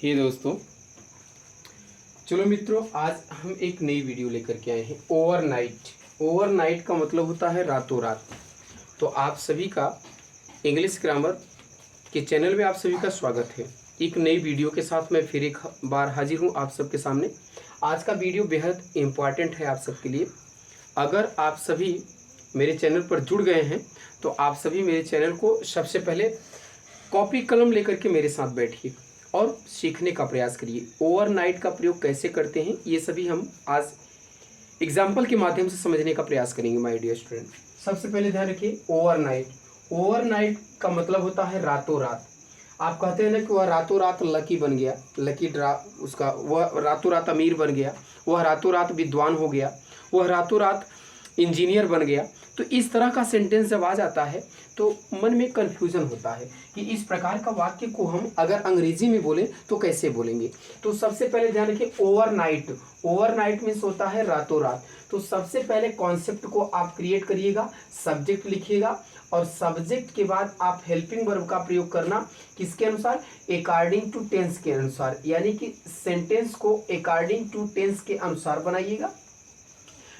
हे दोस्तों, चलो मित्रों, आज हम एक नई वीडियो लेकर के आए हैं। ओवरनाइट का मतलब होता है रातों रात। तो आप सभी का इंग्लिश ग्रामर के चैनल में आप सभी का स्वागत है। एक नई वीडियो के साथ मैं फिर एक बार हाजिर हूँ आप सबके सामने। आज का वीडियो बेहद इम्पॉर्टेंट है आप सबके लिए। अगर आप सभी मेरे चैनल पर जुड़ गए हैं तो आप सभी मेरे चैनल को सबसे पहले कॉपी कलम लेकर के मेरे साथ बैठिए और सीखने का प्रयास करिए। ओवरनाइट का प्रयोग कैसे करते हैं ये सभी हम आज एग्जाम्पल के माध्यम से समझने का प्रयास करेंगे माय डियर स्टूडेंट। सबसे पहले ध्यान रखिए, ओवरनाइट का मतलब होता है रातों रात। आप कहते हैं ना कि वह रातों रात लकी बन गया, वह रातों रात अमीर बन गया, वह रातों रात विद्वान हो गया, वह रातों रात इंजीनियर बन गया। तो इस तरह का सेंटेंस जब आ जाता है तो मन में कन्फ्यूजन होता है कि इस प्रकार का वाक्य को हम अगर अंग्रेजी में बोलें तो कैसे बोलेंगे। तो सबसे पहले ध्यान रखिए, ओवरनाइट मीन्स होता है रातों रात। तो सबसे पहले कॉन्सेप्ट को आप क्रिएट करिएगा, सब्जेक्ट लिखिएगा और सब्जेक्ट के बाद आप हेल्पिंग वर्ब का प्रयोग करना किसके अनुसार, अकॉर्डिंग टू टेंस के अनुसार, यानी कि सेंटेंस को अकॉर्डिंग टू टेंस के अनुसार बनाइएगा।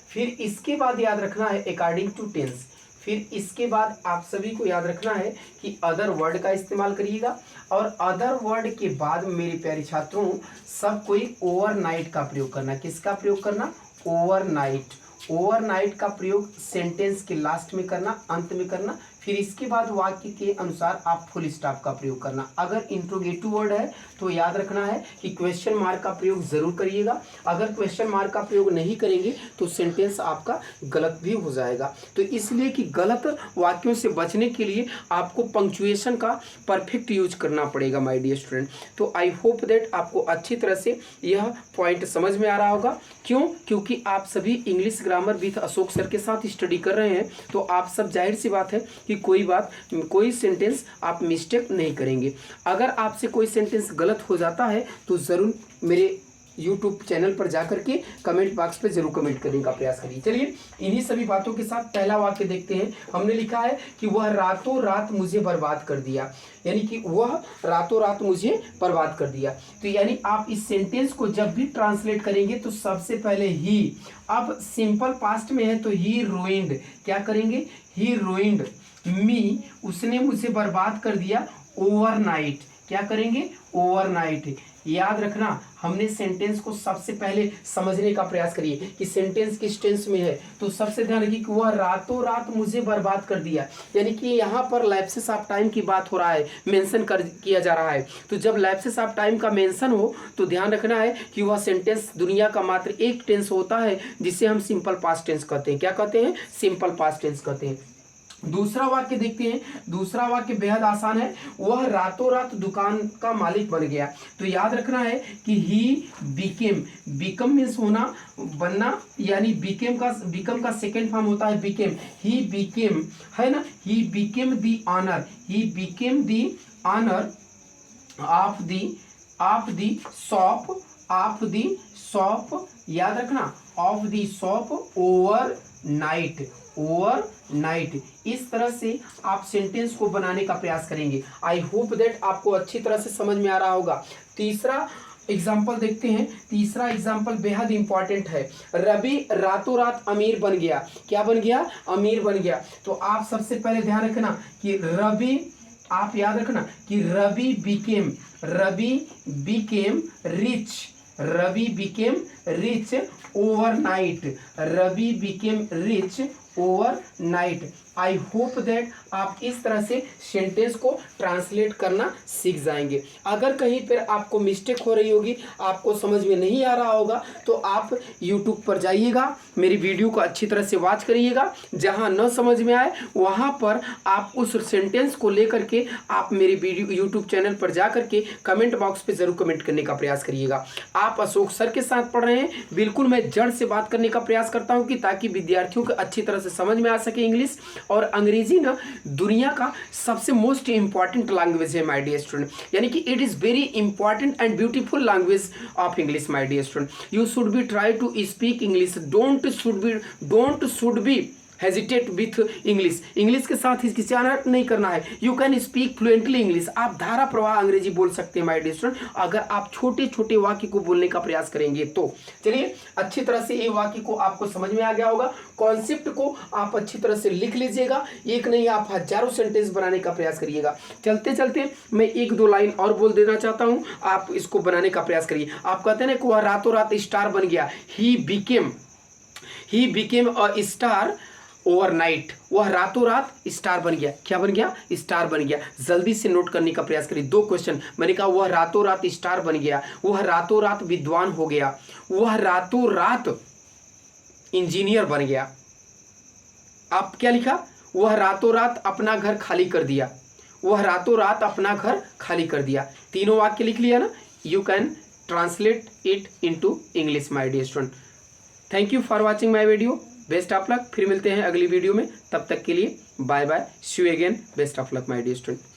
फिर इसके बाद याद रखना है अकॉर्डिंग टू टेंस। फिर इसके बाद आप सभी को याद रखना है कि अदर वर्ड का इस्तेमाल करिएगा और अदर वर्ड के बाद मेरे प्यारे छात्रों सब कोई ओवरनाइट का प्रयोग करना। किसका प्रयोग करना, ओवरनाइट का प्रयोग सेंटेंस के लास्ट में करना, अंत में करना। फिर इसके बाद वाक्य के अनुसार आप फुल स्टॉप का प्रयोग करना। अगर इंट्रोगेटिव वर्ड है तो याद रखना है कि क्वेश्चन मार्क का प्रयोग जरूर करिएगा। अगर क्वेश्चन मार्क का प्रयोग नहीं करेंगे तो सेंटेंस आपका गलत भी हो जाएगा। तो इसलिए कि गलत वाक्यों से बचने के लिए आपको पंक्चुएशन का परफेक्ट यूज करना पड़ेगा माय डियर स्टूडेंट। तो आई होप दैट आपको अच्छी तरह से यह पॉइंट समझ में आ रहा होगा। क्योंकि आप सभी English grammar with Ashok sir के साथ स्टडी कर रहे हैं तो आप सब जाहिर सी बात है कि कोई सेंटेंस आप मिस्टेक नहीं करेंगे। अगर आपसे कोई सेंटेंस गलत हो जाता है तो ज़रूर मेरे YouTube चैनल पर जाकर के कमेंट बॉक्स पे जरूर कमेंट करने का प्रयास करिए। चलिए इन्हीं सभी बातों के साथ पहला वाक्य देखते हैं। हमने लिखा है कि वह रातों रात मुझे बर्बाद कर दिया, यानी कि वह रातों रात मुझे बर्बाद कर दिया। तो यानी आप इस सेंटेंस को जब भी ट्रांसलेट करेंगे तो सबसे पहले ही, अब सिंपल पास्ट में है तो ही रूइंड, क्या करेंगे, ही रूइंड मी, उसने मुझे बर्बाद कर दिया ओवरनाइट, क्या करेंगे, ओवरनाइट। याद रखना हमने सेंटेंस को सबसे पहले समझने का प्रयास करिए कि सेंटेंस किस टेंस में है। तो सबसे ध्यान रखिए कि वह रातों रात मुझे बर्बाद कर दिया, यानी कि यहाँ पर लैप्सेस ऑफ टाइम की बात हो रहा है, मेंशन किया जा रहा है। तो जब लैप्सेस ऑफ टाइम का मेंशन हो तो ध्यान रखना है कि वह सेंटेंस दुनिया का मात्र एक टेंस होता है जिसे हम सिंपल पास्ट टेंस कहते हैं। क्या कहते हैं, सिंपल पास्ट टेंस कहते हैं। दूसरा वाक्य देखते हैं। दूसरा वाक्य बेहद आसान है, वह रातों रात दुकान का मालिक बन गया। तो याद रखना है कि ही बिकम मीन्स होना, बनना, यानी बिकम का सेकेंड फॉर्म होता है बिकेम। ही बिकेम है ना, he became the owner of the shop, याद रखना, ऑफ द शॉप ओवरनाइट। इस तरह से आप सेंटेंस को बनाने का प्रयास करेंगे। आई होप दैट आपको अच्छी तरह से समझ में आ रहा होगा। तीसरा एग्जाम्पल देखते हैं। तीसरा एग्जाम्पल बेहद इंपॉर्टेंट है। रवि रातों रात अमीर बन गया, क्या बन गया, अमीर बन गया। तो आप सबसे पहले ध्यान रखना कि रवि, आप याद रखना कि Ravi became rich overnight. I hope that आप इस तरह से सेंटेंस को ट्रांसलेट करना सीख जाएंगे। अगर कहीं पर आपको मिस्टेक हो रही होगी, आपको समझ में नहीं आ रहा होगा, तो आप YouTube पर जाइएगा, मेरी वीडियो को अच्छी तरह से वॉच करिएगा। जहां न समझ में आए वहां पर आप उस सेंटेंस को लेकर के आप मेरे वीडियो YouTube चैनल पर जा करके कमेंट बॉक्स पे जरूर कमेंट करने का प्रयास करिएगा। आप अशोक सर के साथ पढ़ रहे हैं, बिल्कुल मैं जड़ से बात करने का प्रयास करता हूँ कि ताकि विद्यार्थियों को अच्छी तरह से समझ में आ सके इंग्लिश। और अंग्रेजी ना दुनिया का सबसे मोस्ट इंपॉर्टेंट लैंग्वेज है माय डियर स्टूडेंट, यानी कि it is very important and beautiful language of English my dear student. You should be try to speak English, don't should be hesitate with English, English के साथ हिचकिचाना नहीं करना है। You can speak fluently English, आप धारा प्रवाह अंग्रेजी बोल सकते हैं माय डियर स्टूडेंट, अगर आप छोटे छोटे वाक्य को बोलने का प्रयास करेंगे तो। चलिए अच्छी तरह से ये वाक्य को आपको समझ में आ गया होगा, कॉन्सेप्ट को आप अच्छी तरह से लिख लीजिएगा, एक नहीं आप हजारों सेंटेंस बनाने का प्रयास करिएगा। चलते चलते मैं एक दो लाइन और बोल देना चाहता हूं, आप इसको बनाने का प्रयास करिए। आप कहते हैं ना कि वह रातों रात स्टार बन गया, he became a star overnight, वह रातों रात स्टार बन गया। क्या बन गया? स्टार बन गया। जल्दी से नोट करने का प्रयास करिए। दो क्वेश्चन मैंने कहा, वह रातों रात स्टार बन गया, वह रातों रात विद्वान हो गया, वह रातों रात इंजीनियर बन गया। आप क्या लिखा? वह रातों रात अपना घर खाली कर दिया, वह रातों रात अपना घर खाली कर दिया। तीनों वाक्य लिख लिया ना? You can translate it into English my dear student. Thank you for watching my video, best of luck. फिर मिलते हैं अगली वीडियो में, तब तक के लिए bye bye, see you again, best of luck my dear student.